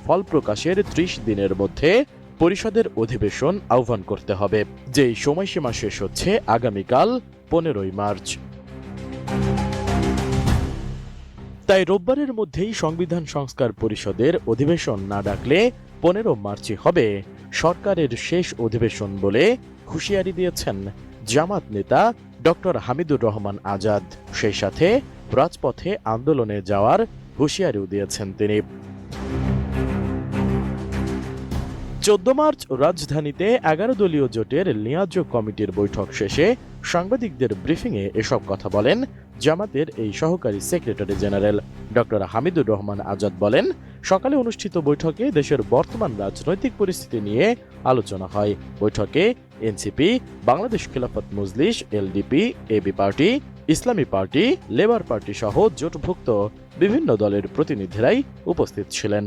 ফল প্রকাশের ৩০ দিনের মধ্যে পরিষদের অধিবেশন আহ্বান করতে হবে, যেই সময়সীমা শেষ হচ্ছে আগামীকাল ১৫ই মার্চ। তাই রোববারের মধ্যেই সংবিধান সংস্কার পরিষদের অধিবেশন না ডাকলে ১৫ মার্চই হবে সরকারের শেষ অধিবেশন বলে হুঁশিয়ারি দিয়েছেন জামাত নেতা ডক্টর হামিদুর রহমান আজাদ। সেই সাথে রাজপথে আন্দোলনে যাওয়ার হুঁশিয়ারিও দিয়েছেন তিনি। ১৪ মার্চ রাজধানীতে ১১ দলীয় জোটের নিয়োজ্য কমিটির বৈঠক শেষে সাংবাদিকদের ব্রিফিংয়ে এসব কথা বলেন জামাতের এই সহকারী secretary general doctor Hamidur Rahman Azad. বলেন, সকালে অনুষ্ঠিত বৈঠকে দেশের বর্তমান রাজনৈতিক পরিস্থিতি নিয়ে আলোচনা হয়। বৈঠকে NCP, Bangladesh Khelafat Majlis, LDP, AB party, ইসলামী পার্টি, লেবার পার্টি সহ জোটভুক্ত বিভিন্ন দলের প্রতিনিধিরাই উপস্থিত ছিলেন।